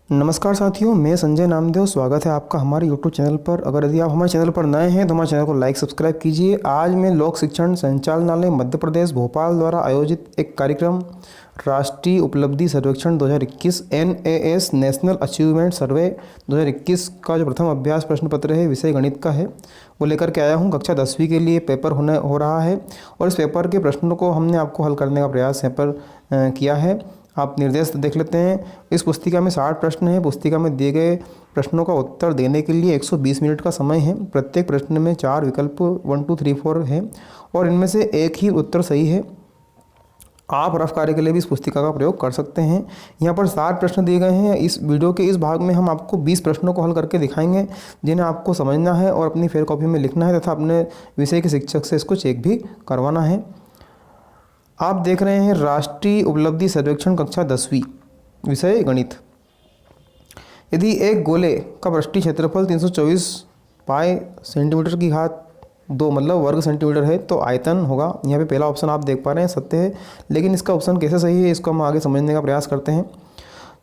नमस्कार साथियों, मैं संजय नामदेव। स्वागत है आपका हमारे YouTube चैनल पर। अगर यदि आप हमारे चैनल पर नए हैं तो हमारे चैनल को लाइक सब्सक्राइब कीजिए। आज मैं लोक शिक्षण संचालनालय मध्य प्रदेश भोपाल द्वारा आयोजित एक कार्यक्रम राष्ट्रीय उपलब्धि सर्वेक्षण 2021 NAS नेशनल अचीवमेंट सर्वे 2021 का जो प्रथम अभ्यास प्रश्न पत्र है विषय गणित का है वो लेकर के आया हूँ। कक्षा 10वीं के लिए पेपर हो रहा है और इस पेपर के प्रश्नों को हमने आपको हल करने का प्रयास यहाँ पर किया है। आप निर्देश देख लेते हैं। इस पुस्तिका में 60 प्रश्न हैं। पुस्तिका में दिए गए प्रश्नों का उत्तर देने के लिए 120 मिनट का समय है। प्रत्येक प्रश्न में 4 विकल्प 1 2 3 4 हैं और इनमें से एक ही उत्तर सही है। आप रफ कार्य के लिए भी इस पुस्तिका का प्रयोग कर सकते हैं। यहाँ पर 60 प्रश्न दिए गए हैं। इस वीडियो के इस भाग में हम आपको 20 प्रश्नों को हल करके दिखाएंगे जिन्हें आपको समझना है और अपनी फेयर कॉपी में लिखना है तथा अपने विषय के शिक्षक से इसको चेक भी करवाना है। आप देख रहे हैं राष्ट्रीय उपलब्धि सर्वेक्षण कक्षा 10वीं विषय गणित। यदि एक गोले का पृष्ठीय क्षेत्रफल 324 पाई सेंटीमीटर की घात 2 मतलब वर्ग सेंटीमीटर है तो आयतन होगा। यहाँ पे पहला ऑप्शन आप देख पा रहे हैं सत्य है, लेकिन इसका ऑप्शन कैसे सही है इसको हम आगे समझने का प्रयास करते हैं।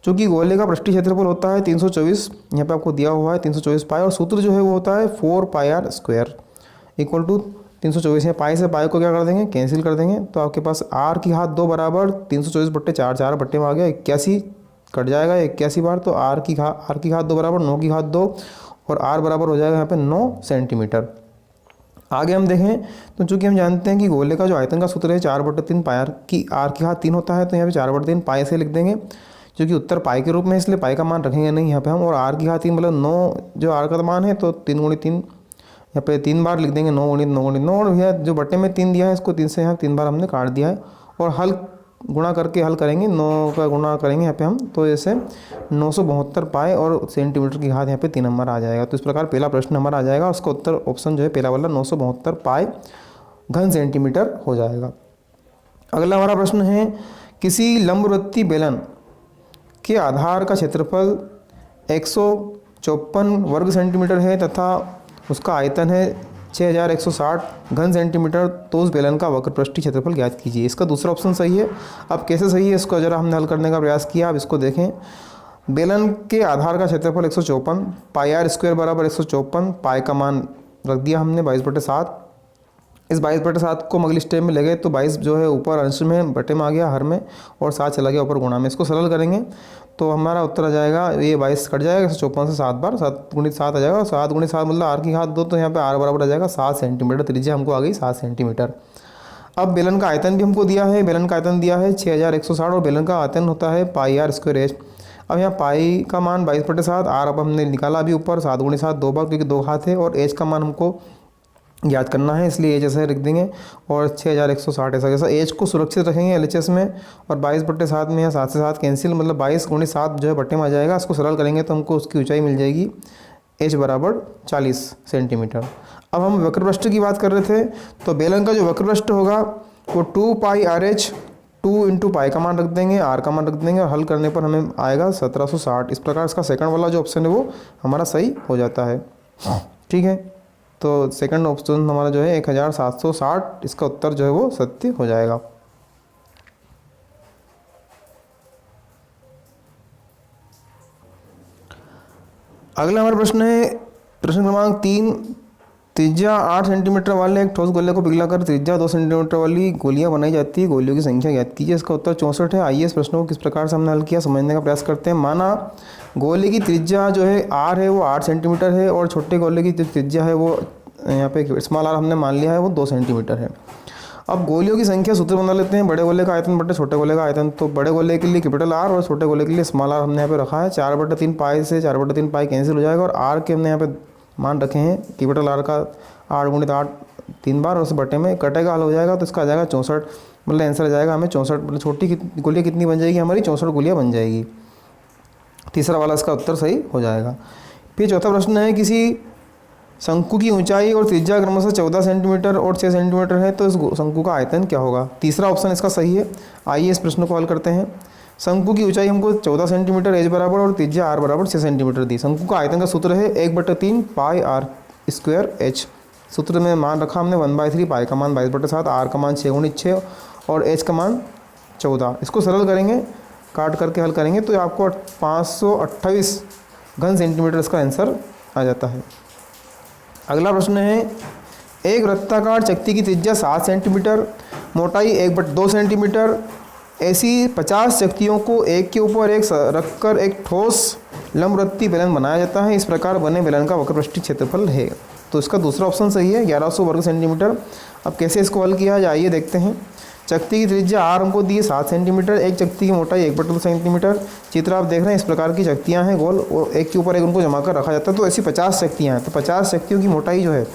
चूँकि गोले का पृष्ठीय क्षेत्रफल होता है 324, यहाँ पे आपको दिया हुआ है 324 पाई और सूत्र जो है वो होता है 4 पाई आर स्क्वायर इक्वल टू 324 है। पाई से पाई को क्या कर देंगे, कैंसिल कर देंगे तो आपके पास आर की घात 2 बराबर 324/4, 4 बट्टे में आ गया 81 कट जाएगा 81 बार। तो आर की घात 2 बराबर 9 की घात 2 और आर बराबर हो जाएगा यहाँ पे 9 सेंटीमीटर। आगे हम देखें तो चूंकि हम जानते हैं कि गोले का जो आयतन का सूत्र है 4/3 पाई आर की घात 3 होता है तो यहाँ पे 4/3 पाई से लिख देंगे क्योंकि उत्तर पाई के रूप में इसलिए पाई का मान रखेंगे नहीं यहाँ पे हम। और आर की घात 3 मतलब 9 जो आर का मान है तो 3 × 3 यहाँ पे 3 बार लिख देंगे 9 × 9 × 9 और भैया जो बट्टे में 3 दिया है इसको 3 से यहाँ 3 बार हमने काट दिया है और गुणा करके हल करेंगे। 9 का गुणा करेंगे यहाँ पे हम तो जैसे 972 पाई और सेंटीमीटर की घात यहाँ पे 3 नंबर आ जाएगा। तो इस प्रकार पहला प्रश्न हमारा आ जाएगा, उसका उत्तर ऑप्शन जो है पहला वाला 972 पाई घन सेंटीमीटर हो जाएगा। अगला हमारा प्रश्न है किसी लंबवृत्तीय बेलन के आधार का क्षेत्रफल 154 वर्ग सेंटीमीटर है तथा उसका आयतन है 6160 घन सेंटीमीटर, तो उस बेलन का वक्र पृष्ठीय क्षेत्रफल ज्ञात कीजिए। इसका दूसरा ऑप्शन सही है। अब कैसे सही है इसको जरा हमने हल करने का प्रयास किया। अब इसको देखें, बेलन के आधार का क्षेत्रफल 154 पाई आर स्क्वायर बराबर 154 पाई का मान रख दिया हमने 22/7। इस 22/7 को अगली स्टेप में ले गए तो 22 जो है ऊपर अंश में बटे में आ गया हर में और 7 चला गया ऊपर गुणा में। इसको सरल करेंगे तो हमारा उत्तर आ जाएगा ये 22 कट जाएगा 154 से 7 बार 7 × 7 आ जाएगा। 7 × 7 मतलब आर की घात 2 तो यहाँ पे आर बराबर आ जाएगा 7 सेंटीमीटर। त्रिज्या हमको आ गई 7 सेंटीमीटर। अब बेलन का आयतन भी हमको दिया है। बेलन का आयतन दिया है 6160 और बेलन का आयतन होता है पाई आर स्क्वायर एच। अब यहाँ पाई का मान 22/7 आर अब हमने निकाला अभी ऊपर 7 × 7 2 बार क्योंकि 2 घात है और एच का मान हमको याद करना है इसलिए एच ऐसे रख देंगे और 6160 ऐसा जैसा एच को सुरक्षित रखेंगे LHS में और 22/7 में यहाँ 7 से 7 कैंसिल मतलब 22 × 7 जो है बट्टे में आ जाएगा। इसको सरल करेंगे तो हमको उसकी ऊंचाई मिल जाएगी एच बराबर 40 सेंटीमीटर। अब हम वक्रपृष्ठ की बात कर रहे थे तो बेलन का जो वक्रपृष्ठ होगा वो 2 पाई आर एच 2 × पाई का मान रख देंगे आर का मान रख देंगे और हल करने पर हमें आएगा 1760। इस प्रकार इसका सेकंड वाला जो ऑप्शन है वो हमारा सही हो जाता है। ठीक है, तो सेकंड ऑप्शन हमारा जो है 1760 इसका उत्तर जो है वो सत्य हो जाएगा। अगला हमारा प्रश्न है प्रश्न क्रमांक 3। त्रिज्या 8 सेंटीमीटर वाले एक ठोस गोले को पिघलाकर त्रिज्या 2 सेंटीमीटर वाली गोलियां बनाई जाती है। गोलियों की संख्या ज्ञात कीजिए। इसका उत्तर 64 है। आइए इस प्रश्न को किस प्रकार से हमने हल किया समझने का प्रयास करते हैं। माना गोले की त्रिज्या जो है आर है वो 8 सेंटीमीटर है और छोटे गोले की जो त्रिज्या है वो यहाँ पे स्मॉल आर हमने मान लिया है वो 2 सेंटीमीटर है। अब गोलियों की संख्या सूत्र बना लेते हैं। बड़े गोले का आयतन बटे छोटे गोले का आयतन। तो बड़े गोले के लिए कैपिटल आर और छोटे गोले के लिए स्मॉल आर हमने यहाँ पे रखा है। 4/3 पाई से 4/3 पाई कैंसिल हो जाएगा और आर के हमने यहाँ पे मान रखे हैं कैपिटल आर का 8 × 8 3 बार और उस बटे में कटेगा हल हो जाएगा तो इसका आ जाएगा 64 मतलब आंसर आ जाएगा हमें 64 मतलब छोटी गोलियाँ कितनी बन जाएगी हमारी 64 गोलियाँ बन जाएगी। तीसरा वाला इसका उत्तर सही हो जाएगा। फिर चौथा प्रश्न है किसी शंकु की ऊंचाई और त्रिज्या क्रमशः 14 सेंटीमीटर और 6 सेंटीमीटर है तो इस शंकु का आयतन क्या होगा। तीसरा ऑप्शन इसका सही है। आइए इस प्रश्न को हल करते हैं। शंकु की ऊंचाई हमको 14 सेंटीमीटर एच बराबर और त्रिज्या आर बराबर 6 सेंटीमीटर दी। शंकु का आयतन का सूत्र है 1/3 पाई आर स्क्वायर एच। सूत्र में मान रखा हमने 1/3 पाई का मान 22/7 आर का मान 6 × 6 और एच का मान 14। इसको सरल करेंगे काट करके हल करेंगे तो आपको 528 घन सेंटीमीटर इसका आंसर आ जाता है। अगला प्रश्न है, एक वृत्ताकार चक्ति की त्रिज्या 7 सेंटीमीटर, मोटाई 1/2 सेंटीमीटर, ऐसी 50 चक्तियों को एक के ऊपर एक रखकर एक ठोस लंबवृत्तीय बेलन बनाया जाता है। इस प्रकार बने बेलन का वक्रपृष्ठीय क्षेत्रफल है। तो इसका दूसरा ऑप्शन सही है, 1100 वर्ग सेंटीमीटर। अब कैसे इसको हल किया जाए आइए देखते हैं। चक्ति की त्रिज्या आर हमको दी है 7 सेंटीमीटर, एक चक्ति की मोटाई 1/2 सेंटीमीटर। चित्र आप देख रहे हैं, इस प्रकार की चक्तियाँ हैं गोल, और एक के ऊपर एक उनको जमा कर रखा जाता है। तो ऐसी 50 चक्तियाँ हैं, तो 50 चक्तियों की मोटाई जो है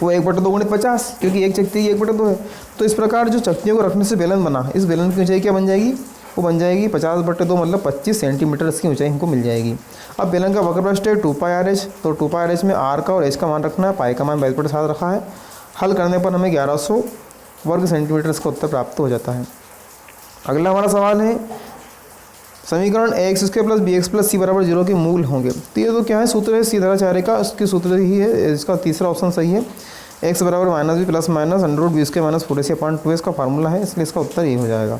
वो 1/2 गुणित 50, क्योंकि एक चक्ति की 1/2 है। तो इस प्रकार जो चक्तियों को रखने से बेलन बना, इस बेलन की ऊंचाई क्या बन जाएगी, वो बन जाएगी 50/2 मतलब 25 सेंटीमीटर इसकी ऊंचाई हमको मिल जाएगी। अब बेलन का वक्रपृष्ठ है 2πRh, तो 2πRh में आर का और एच का मान रखना है, पाई का मान 22/7 रखा है। हल करने पर हमें 1100 वर्ग सेंटीमीटर इसका उत्तर प्राप्त हो जाता है। अगला हमारा सवाल है, समीकरण ax² + bx + c = 0 के मूल होंगे। तो ये तो क्या है, सूत्र है सीधाचार्य का, उसके सूत्र ही है, इसका तीसरा ऑप्शन सही है। x = -b + -√b² - 4ac/2 इसका फार्मूला है, इसलिए इसका उत्तर ये हो जाएगा।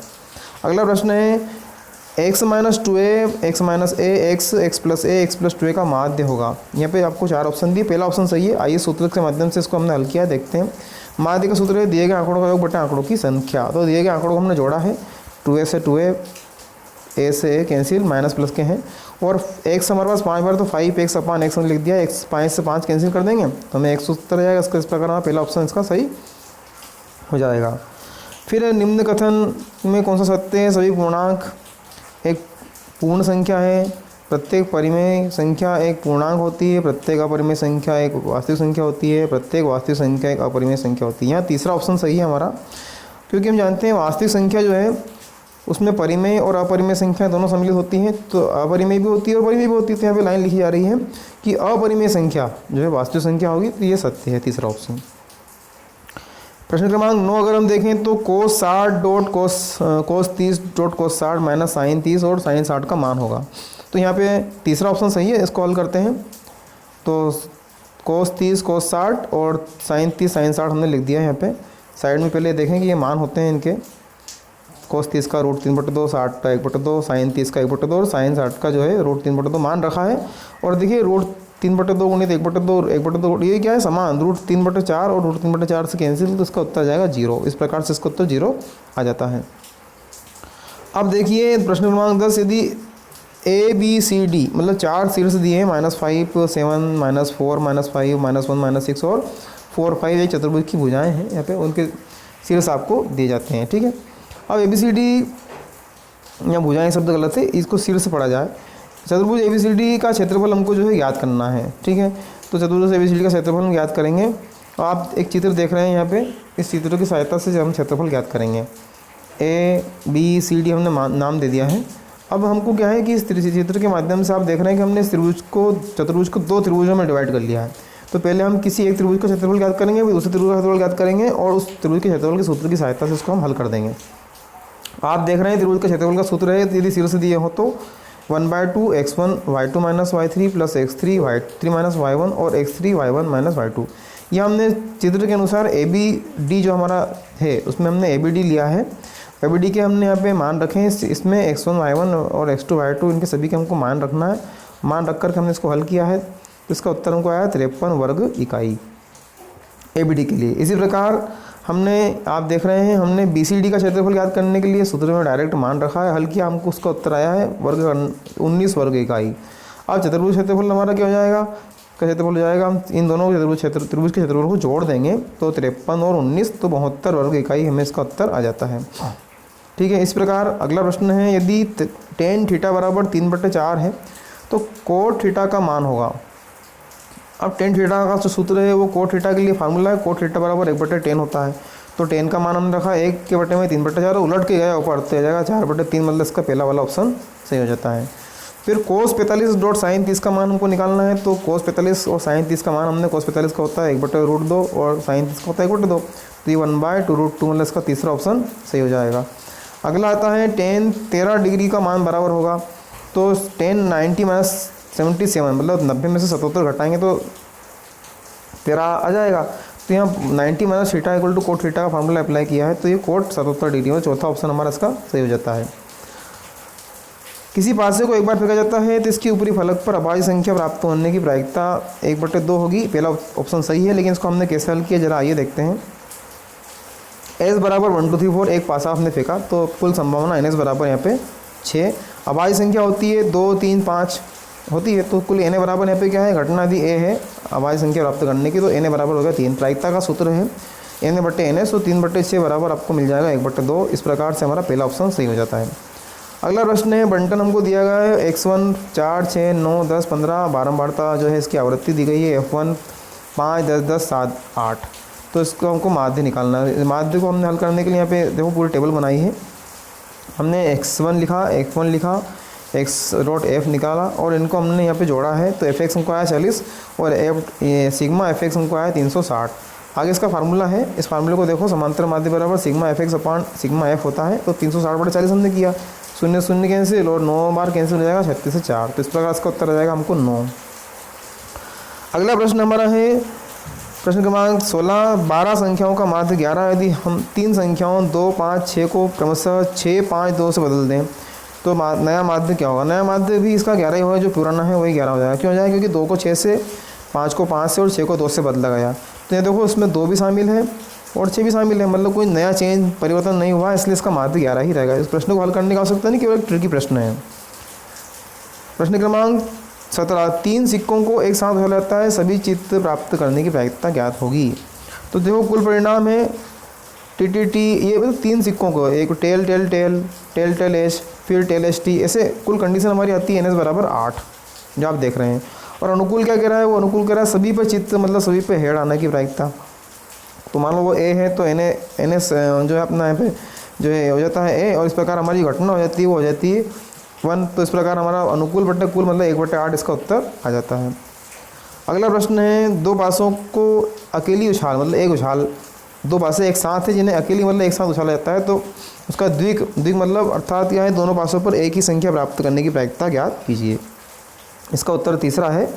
अगला प्रश्न है, x - 2a, x - a, x + a, x + 2a का माध्य होगा। यहाँ पे आपको 4 ऑप्शन दिए, पहला ऑप्शन सही है। आइए सूत्र के माध्यम से इसको हमने हल किया, देखते हैं। माध्य का सूत्र है दिए गए आंकड़ों का योग बटे आंकड़ों की संख्या। तो दिए गए आंकड़ों को हमने जोड़ा है, 2a से 2a, a से a कैंसिल, माइनस प्लस के हैं, और x हमारे पास 5 बार, तो 5x/x लिख दिया, x 5 से 5 कैंसिल कर देंगे तो हमें x उत्तर जाएगा। इसका इस प्रकार हमारा पहला ऑप्शन इसका सही हो जाएगा। फिर निम्न कथन में कौन सा सत्य है, सभी पूर्णांक एक पूर्ण संख्या है, प्रत्येक परिमेय संख्या एक पूर्णांक होती है, प्रत्येक अपरिमेय संख्या एक वास्तविक संख्या होती है, प्रत्येक वास्तविक संख्या एक अपरिमेय संख्या होती है। यहाँ तीसरा ऑप्शन सही है हमारा, क्योंकि हम जानते हैं वास्तविक संख्या जो है उसमें परिमेय और अपरिमेय संख्या दोनों सम्मिलित होती हैं, तो अपरिमेय भी होती है और परिमेय भी होती है। तो यहाँ पे लाइन लिखी जा रही है कि अपरिमेय संख्या जो है वास्तविक संख्या होगी, तो ये सत्य है, तीसरा ऑप्शन। प्रश्न क्रमांक 9 अगर हम देखें तो cos 60 dot cos 30 dot cos 60 minus sin 30 और sin 60 का मान होगा। तो यहाँ पे तीसरा ऑप्शन सही है, इसको हल करते हैं। तो cos 30 cos 60 और sin 30 sin 60 हमने लिख दिया है। यहाँ पे साइड में पहले देखें कि ये मान होते हैं इनके, cos 30 का √3/2, 60 का 1/2, sin 30 का 1/2 और sin 60 का जो है √3/2 मान रखा है। और देखिए √3/2 गुणित 1/2 ये क्या है, समान √3/4 और √3/4 से कैंसिल, तो इसका उत्तर जाएगा 0। इस प्रकार से इसका उत्तर 0 आ जाता है। अब देखिए प्रश्न क्रमांक 10, यदि ABCD मतलब 4 शीर्ष दिए हैं, -5 7 -4 -5 -1 -6 और 4 5 एक चतुर्भुज की भुजाएं हैं, यहाँ पे उनके शीर्ष आपको दिए जाते हैं। ठीक है, अब ABCD या भुजाएं शब्द गलत है, इसको शीर्ष पढ़ा जाए। चतुर्भुज ABCD का क्षेत्रफल हमको जो है ज्ञात करना है। ठीक है, तो चतुर्भुज ABCD का क्षेत्रफल हम ज्ञात करेंगे। आप एक चित्र देख रहे हैं यहाँ पे, इस चित्र की सहायता से हम क्षेत्रफल ज्ञात करेंगे। ABCD हमने नाम दे दिया है। अब हमको क्या है कि इस चित्र के माध्यम से आप देख रहे हैं कि हमने इस चतुर्भुज को 2 त्रिभुजों में डिवाइड कर लिया है। तो पहले हम किसी एक त्रिभुज का क्षेत्रफल ज्ञात करेंगे, फिर दूसरे त्रिभुज का क्षेत्रफल ज्ञात करेंगे, और उस त्रिभुज के क्षेत्रफल के सूत्र की सहायता से इसको हम हल कर देंगे। आप देख रहे हैं त्रिभुज का क्षेत्रफल का सूत्र है, यदि शीर्ष दिए हो तो 1/2 x1 y2 - y3 + x3 y3 - y1 और x3 y1 - y2। यह हमने चित्र के अनुसार ABD जो हमारा है उसमें हमने ABD लिया है। ABD के हमने यहाँ पे मान रखे हैं, इसमें x1 y1 और x2 y2 इनके सभी के हमको मान रखना है। मान रख कर हमने इसको हल किया है, तो इसका उत्तर हमको आया 53 वर्ग इकाई ABD के लिए। इसी प्रकार हमने, आप देख रहे हैं, हमने BCD का क्षेत्रफल ज्ञात करने के लिए सूत्र में डायरेक्ट मान रखा है, हल किया, हमको उसका उत्तर आया है 19 वर्ग इकाई। अब चतुर्भुज क्षेत्रफल हमारा क्या हो जाएगा, का क्षेत्रफल हो जाएगा, हम इन दोनों त्रिभुज के क्षेत्रफल को जोड़ देंगे तो 53 और 19 तो 72 वर्ग इकाई हमें इसका उत्तर आ जाता है। ठीक है, इस प्रकार अगला प्रश्न है, यदि tan थीटा बराबर 3/4 है तो cot थीटा का मान होगा। अब tan थीटा का जो सूत्र है वो cot थीटा के लिए फार्मूला है, cot थीटा बराबर 1/tan होता है। तो tan का मान हमने रखा 1 के बटे में 3/4, उलट के गया ऊपर आ जाएगा 4/3, मतलब इसका पहला वाला ऑप्शन सही हो जाता है। फिर cos 45 डॉट sin 30 का मान हमको निकालना है। तो cos 45 और sin 30 का मान हमने, cos 45 का होता है 1/√2 और sin 30 का होता है 1/2, तो ये 1/2√2 मतलब इसका तीसरा ऑप्शन सही हो जाएगा। अगला आता है tan 13 डिग्री का मान बराबर होगा। तो tan 90 - 77 मतलब 90 में से 77 घटाएंगे तो 13 आ जाएगा। तो यहाँ 90 - थीटा = cot थीटा का फार्मूला अप्लाई किया है, तो ये cot 77 डिग्री में चौथा ऑप्शन हमारा इसका सही हो जाता है। किसी पासे को एक बार फेंका जाता है तो इसकी ऊपरी फलक पर अभाज्य संख्या प्राप्त होने की प्रायिकता 1/2 होगी। पहला ऑप्शन सही है, लेकिन इसको हमने कैसे हल किया जरा आइए देखते हैं। एस बराबर 1 2 3 4 एक पासा आपने फेंका तो कुल संभावना एन एस बराबर यहाँ पे 6। अभाज्य संख्या होती है 2 3 5 होती है, तो कुल एन बराबर यहाँ पे क्या है, घटना यदि ए है अभाज्य संख्या प्राप्त करने की तो एन बराबर होगा 3। प्रायिकता का सूत्र है एन बटे एन एस, तो 3/6 बराबर आपको मिल जाएगा 1/2। इस प्रकार से हमारा पहला ऑप्शन सही हो जाता है। अगला प्रश्न है, बंटन हमको दिया गया है x1 4 6 9 10 15, बारंबारता जो है इसकी आवृत्ति दी गई है f1 5 10 10 7 8। तो इसको हमको माध्य निकालना है। माध्य को हमने हल करने के लिए यहाँ पे देखो पूरी टेबल बनाई है। हमने x1 लिखा, x1 लिखा, x.f निकाला और इनको हमने यहाँ पे जोड़ा है तो fx हमको आया 40 और सिग्मा fx हमको आया 360। आगे इसका फार्मूला है, इस फार्मूले को देखो, समांतर माध्य बराबर sigma fx upon sigma f होता है। तो 360/40 हमने किया, 0 0 कैंसिल और 9 बार कैंसिल हो जाएगा 36 से 4। तो इस प्रकार इसका उत्तर आ जाएगा हमको 9। अगला प्रश्न हमारा है प्रश्न क्रमांक 16, 12 संख्याओं का माध्य 11 यदि हम 3 संख्याओं 2 5 6 को क्रमशः 6 5 2 से बदल दें तो नया माध्य क्या होगा। नया माध्य भी इसका 11 ही होगा, जो पुराना है वही 11 हो जाएगा। क्यों हो जाएगा, क्योंकि 2 को 6 से, 5 को 5 से और 6 को 2 से बदला गया। तो ये देखो इसमें 2 भी शामिल है और 6 भी शामिल है, मतलब कोई नया चेंज परिवर्तन नहीं हुआ, इसलिए इसका माध्य 11 ही रहेगा। इस प्रश्न को हल करने की आवश्यकता नहीं, केवल एक ट्रिकी प्रश्न है। प्रश्न क्रमांक 17, 3 सिक्कों को एक साथ उछाला जाता है, सभी चित्त प्राप्त करने की प्रायिकता ज्ञात होगी। तो देखो कुल परिणाम है टी, ये मतलब 3 सिक्कों को, एक tail tail tail tail tail H, फिर टेल एच टी, ऐसे कुल कंडीशन हमारी आती है एन एस बराबर 8 जो आप देख रहे हैं। और अनुकूल क्या कह रहा है, वो अनुकूल कह रहा है सभी पर चित्त मतलब सभी पे हेड आने की प्रायिकता। तो मान लो वो ए है तो एन एस जो है अपना यहाँ पे जो है हो जाता है ए, और इस प्रकार हमारी घटना हो जाती है वो हो जाती है 1। तो इस प्रकार हमारा अनुकूल बटे कुल मतलब 1/8 इसका उत्तर आ जाता है। अगला प्रश्न है, 2 बाँसों को अकेली उछाल मतलब एक उछाल, 2 बाँसें एक साथ है जिन्हें अकेली मतलब एक साथ उछाला जाता है तो उसका द्विक मतलब अर्थात क्या है, दोनों पासों पर एक ही संख्या प्राप्त करने की प्रायिकता ज्ञात कीजिए। इसका उत्तर तीसरा है,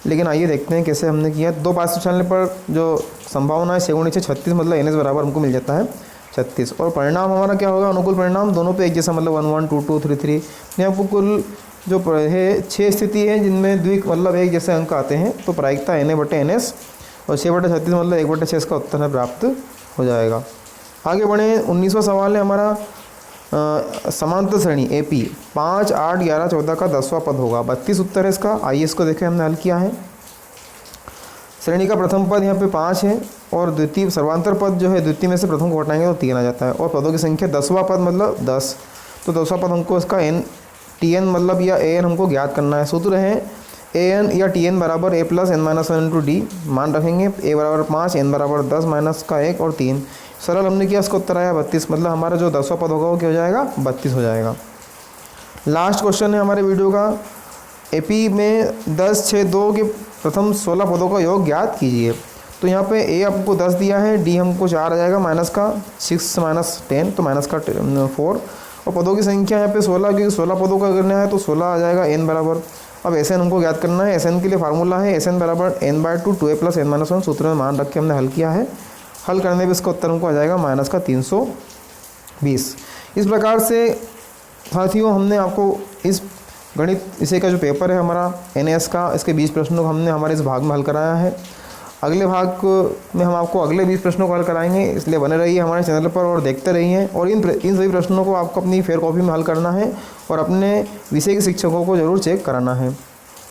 लेकिन आइए देखते हैं कैसे हमने किया। 2 पास उछालने पर जो संभावना है 6 × 36 मतलब एन एस बराबर हमको मिल जाता है 36। और परिणाम हमारा क्या होगा, अनुकूल परिणाम दोनों पे एक जैसा मतलब 1 1 2 2 3 3। यहाँ पर कुल जो है 6 स्थिति है जिनमें द्विक मतलब एक जैसे अंक आते हैं, तो प्रायिकता एन ए बटे एन एस और 6/36 मतलब 1/6 इसका उत्तर है प्राप्त हो जाएगा। आगे बढ़े, 19वां सवाल है हमारा, समांतर श्रेणी एपी 5 8 11 14 का 10वां पद होगा, 32 उत्तर है इसका। आइए इसको देखें, हमने हल किया है। श्रेणी का प्रथम पद यहाँ पे 5 है और द्वितीय सर्वांतर पद जो है द्वितीय में से प्रथम को घटाएंगे तो 3 आ जाता है, और पदों की संख्या 10वां पद मतलब 10। तो 10वां पद हमको इसका एन टी एन मतलब या ए एन हमको ज्ञात करना है। सूत्र है ए एन या टी एन बराबर ए प्लस एन माइनस 1 × डी। मान रखेंगे ए बराबर 5, एन बराबर 10 माइनस का 1 और 3। सरल हमने किया, इसका उत्तर आया 32, मतलब हमारा जो 10वां पद होगा वो क्या हो जाएगा, 32 हो जाएगा। लास्ट क्वेश्चन है हमारे वीडियो का, एपी में 10 6 2 के प्रथम 16 पदों का योग ज्ञात कीजिए। तो यहाँ पे ए आपको 10 दिया है, डी हमको 4 आ जाएगा, माइनस का 6 माइनस 10 तो माइनस का 4, और पदों की संख्या यहाँ पे 16, क्योंकि 16 पदों का करना है तो 16 आ जाएगा एन बराबर। अब एस एन हमको ज्ञात करना है, एस एन के लिए फार्मूला है एस एन बराबर n/2 2a + n - 1। सूत्र में मान रख के हमने हल किया है। हल करने पे इसका उत्तर हमको आ जाएगा माइनस का 320। इस प्रकार से साथियों हमने आपको इस गणित विषय का जो पेपर है हमारा NAS का, इसके 20 प्रश्नों को हमने हमारे इस भाग में हल कराया है। अगले भाग में हम आपको अगले 20 प्रश्नों को हल कराएंगे, इसलिए बने रहिए हमारे चैनल पर और देखते रहिए। और इन सभी प्रश्नों को आपको अपनी फेयर कॉपी में हल करना है और अपने विषय के शिक्षकों को ज़रूर चेक कराना है।